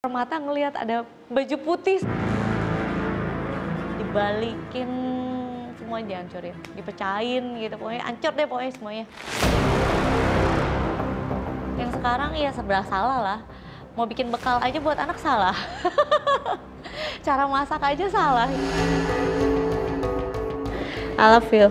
Mata ngelihat ada baju putih, dibalikin semua dihancurin, dipecahin gitu, pokoknya hancur deh pokoknya semuanya. Yang sekarang ya serba salah lah, mau bikin bekal aja buat anak salah. Cara masak aja salah. I love you.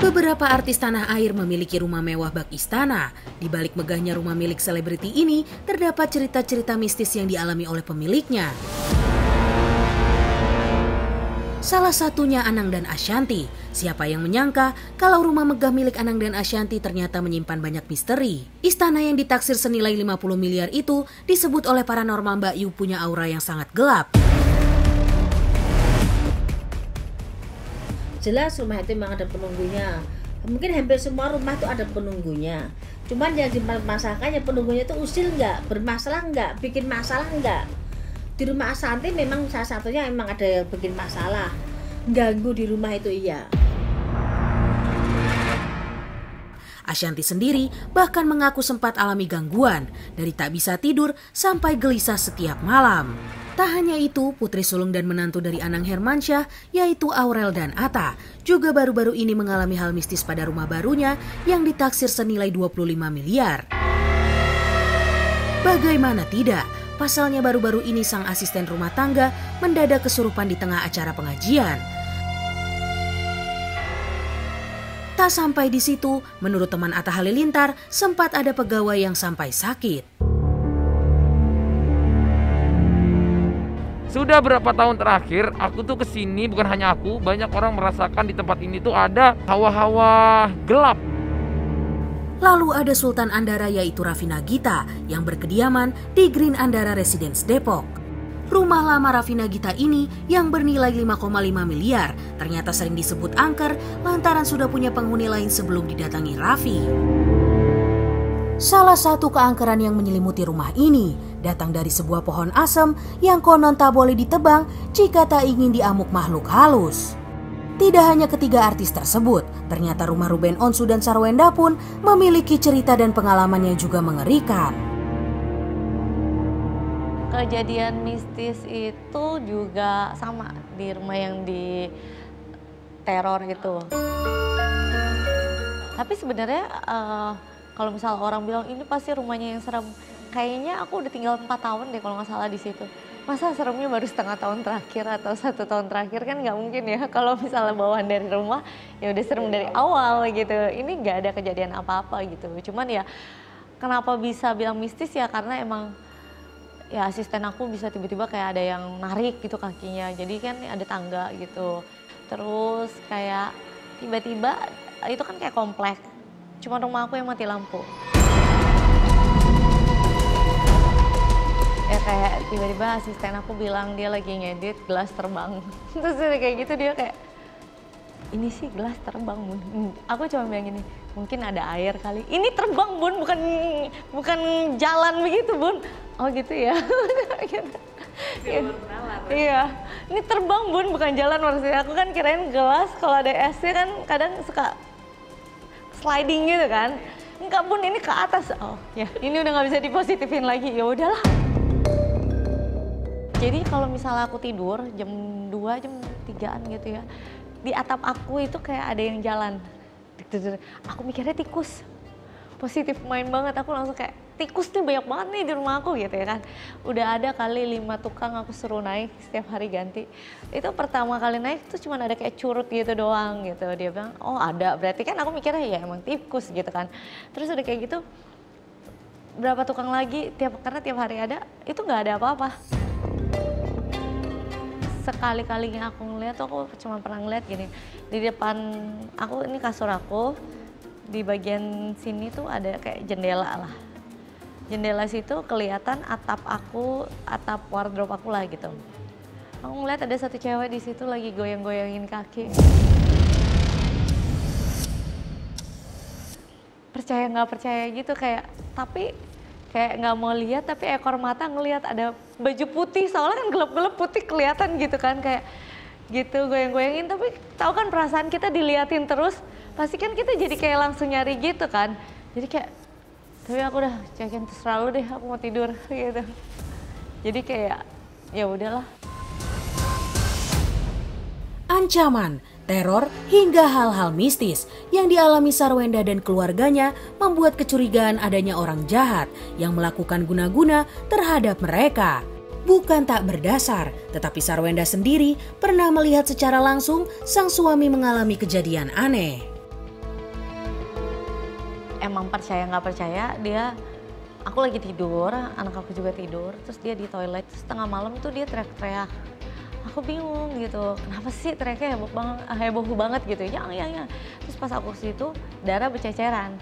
Beberapa artis tanah air memiliki rumah mewah bak istana. Di balik megahnya rumah milik selebriti ini, terdapat cerita-cerita mistis yang dialami oleh pemiliknya. Salah satunya Anang dan Ashanty. Siapa yang menyangka kalau rumah megah milik Anang dan Ashanty ternyata menyimpan banyak misteri. Istana yang ditaksir senilai 50 miliar itu disebut oleh paranormal Mbak Yu punya aura yang sangat gelap. Jelas rumah itu memang ada penunggunya. Mungkin hampir semua rumah itu ada penunggunya. Cuman yang dimasalahkannya penunggunya itu usil nggak, bermasalah nggak, bikin masalah nggak. Di rumah Ashanty memang salah satunya memang ada yang bikin masalah, ganggu di rumah itu iya. Ashanty sendiri bahkan mengaku sempat alami gangguan, dari tak bisa tidur sampai gelisah setiap malam. Tak hanya itu, putri sulung dan menantu dari Anang Hermansyah, yaitu Aurel dan Atta, juga baru-baru ini mengalami hal mistis pada rumah barunya yang ditaksir senilai 25 miliar. Bagaimana tidak, pasalnya baru-baru ini sang asisten rumah tangga mendadak kesurupan di tengah acara pengajian. Tak sampai di situ, menurut teman Atta Halilintar, sempat ada pegawai yang sampai sakit. Sudah berapa tahun terakhir, aku tuh kesini, bukan hanya aku, banyak orang merasakan di tempat ini tuh ada hawa-hawa gelap. Lalu ada Sultan Andara yaitu Raffi Nagita yang berkediaman di Green Andara Residence Depok. Rumah lama Raffi Nagita ini yang bernilai 5,5 miliar ternyata sering disebut angker lantaran sudah punya penghuni lain sebelum didatangi Raffi. Salah satu keangkeran yang menyelimuti rumah ini datang dari sebuah pohon asem yang konon tak boleh ditebang jika tak ingin diamuk makhluk halus. Tidak hanya ketiga artis tersebut, ternyata rumah Ruben Onsu dan Sarwenda pun memiliki cerita dan pengalaman yang juga mengerikan. Kejadian mistis itu juga sama di rumah yang di teror itu. Tapi sebenarnya kalau misalnya orang bilang ini pasti rumahnya yang serem, kayaknya aku udah tinggal 4 tahun deh kalau nggak salah di situ. Masa seremnya baru setengah tahun terakhir atau 1 tahun terakhir, kan nggak mungkin ya. Kalau misalnya bawaan dari rumah ya udah serem dari awal gitu. Ini nggak ada kejadian apa-apa gitu. Cuman ya kenapa bisa bilang mistis ya karena emang ya asisten aku bisa tiba-tiba kayak ada yang narik gitu kakinya. Jadi kan ada tangga gitu. Terus kayak tiba-tiba itu kan kayak komplek. Cuma rumah aku yang mati lampu. Ya kayak tiba-tiba asisten aku bilang dia lagi ngedit gelas terbang. Terus kayak gitu dia kayak, ini sih gelas terbang Bun. Aku cuma bilang gini, mungkin ada air kali. Ini terbang Bun, bukan jalan begitu Bun. Oh gitu ya. Iya, ini terbang Bun, bukan jalan maksudnya. Aku kan kirain gelas kalau ada esnya kan kadang suka sliding gitu kan. Enggak Bun, ini ke atas. Oh ya, ini udah nggak bisa dipositifin lagi. Ya udahlah. Jadi kalau misalnya aku tidur jam 2, jam 3-an gitu ya, di atap aku itu kayak ada yang jalan. Aku mikirnya tikus. Positif main banget, aku langsung kayak tikus nih banyak banget nih di rumah aku gitu ya kan. Udah ada kali 5 tukang aku suruh naik setiap hari ganti. Itu pertama kali naik tuh cuma ada kayak curut gitu doang gitu. Dia bilang, oh ada, berarti kan aku mikirnya ya emang tikus gitu kan. Terus udah kayak gitu, berapa tukang lagi, karena tiap hari ada, itu nggak ada apa-apa. Sekali-kalinya aku ngeliat tuh aku cuma pernah ngeliat gini, di depan aku ini kasur aku, di bagian sini tuh ada kayak jendela lah. Jendela situ kelihatan atap aku, atap wardrobe aku lah gitu. Aku ngeliat ada satu cewek di situ lagi goyang-goyangin kaki. Percaya nggak percaya gitu kayak, tapi kayak nggak mau lihat tapi ekor mata ngelihat ada baju putih, soalnya kan gelap-gelap putih kelihatan gitu kan, kayak gitu goyang-goyangin, tapi tahu kan perasaan kita diliatin terus, pasti kan kita jadi kayak langsung nyari gitu kan. Jadi kayak, tapi aku udah cekin terserah lu deh, aku mau tidur gitu. Jadi kayak ya udahlah. Ancaman, teror, hingga hal-hal mistis yang dialami Sarwenda dan keluarganya membuat kecurigaan adanya orang jahat yang melakukan guna-guna terhadap mereka. Bukan tak berdasar, tetapi Sarwenda sendiri pernah melihat secara langsung sang suami mengalami kejadian aneh. Emang percaya nggak percaya, aku lagi tidur, anak aku juga tidur, terus dia di toilet, terus tengah malam tuh dia teriak-teriak. Aku bingung gitu, kenapa sih teriaknya heboh banget gitu, ya. Terus pas aku ke situ, darah berceceran.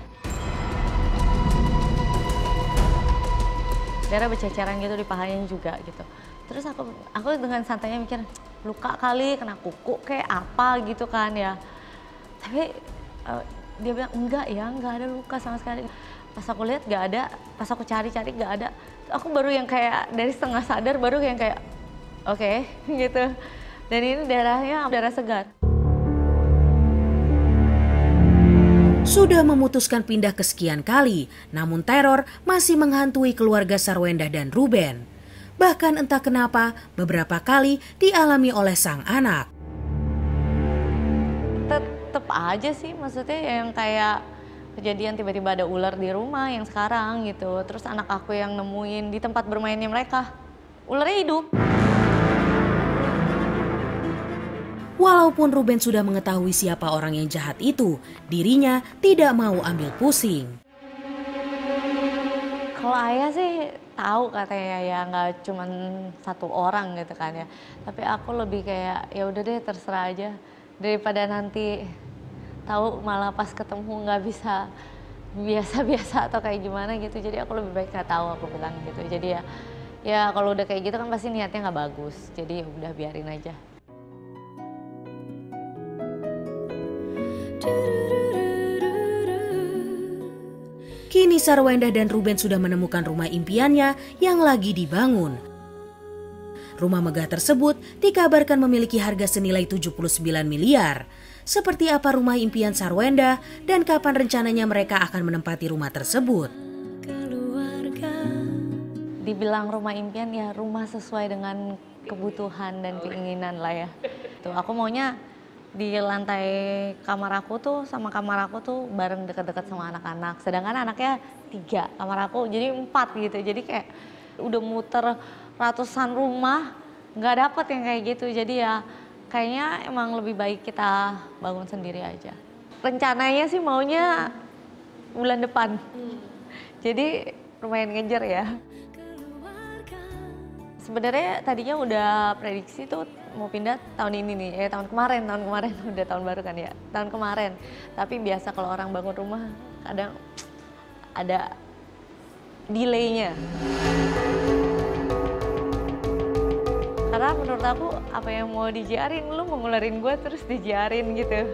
Darah berceceran gitu di pahanya juga gitu. Terus aku dengan santainya mikir, luka kali, kena kuku kayak apa gitu kan ya. Tapi dia bilang, enggak ada luka sama sekali. Pas aku lihat nggak ada, pas aku cari-cari nggak ada. Aku baru yang kayak dari setengah sadar, baru yang kayak oke, gitu. Dan ini darahnya darah segar. Sudah memutuskan pindah kesekian kali, namun teror masih menghantui keluarga Sarwenda dan Ruben. Bahkan entah kenapa beberapa kali dialami oleh sang anak. Tetep aja sih, maksudnya yang kayak kejadian tiba-tiba ada ular di rumah yang sekarang gitu. Terus anak aku yang nemuin di tempat bermainnya mereka, ularnya hidup. Walaupun Ruben sudah mengetahui siapa orang yang jahat itu, dirinya tidak mau ambil pusing. Kalau ayah sih tahu katanya ya nggak cuma satu orang gitu kan ya. Tapi aku lebih kayak ya udah deh terserah aja, daripada nanti tahu malah pas ketemu nggak bisa biasa-biasa atau kayak gimana gitu. Jadi aku lebih baik nggak tahu, aku bilang gitu. Jadi ya kalau udah kayak gitu kan pasti niatnya nggak bagus. Jadi ya udah biarin aja. Kini Sarwenda dan Ruben sudah menemukan rumah impiannya yang lagi dibangun. Rumah megah tersebut dikabarkan memiliki harga senilai 79 miliar. Seperti apa rumah impian Sarwenda dan kapan rencananya mereka akan menempati rumah tersebut? Dibilang rumah impian ya rumah sesuai dengan kebutuhan dan keinginan lah ya. Tuh aku maunya di lantai kamar aku tuh sama kamar aku tuh bareng deket-deket sama anak-anak. Sedangkan anaknya 3, kamar aku jadi 4 gitu. Jadi kayak udah muter ratusan rumah nggak dapet yang kayak gitu. Jadi ya kayaknya emang lebih baik kita bangun sendiri aja. Rencananya sih maunya bulan depan. Jadi lumayan ngejar ya. Sebenarnya tadinya udah prediksi tuh mau pindah tahun ini nih, tahun kemarin udah tahun baru kan ya, tahun kemarin. Tapi biasa kalau orang bangun rumah kadang ada delay-nya. Karena menurut aku apa yang mau dijiarin, lu mau ngeluarin gue terus dijiarin gitu.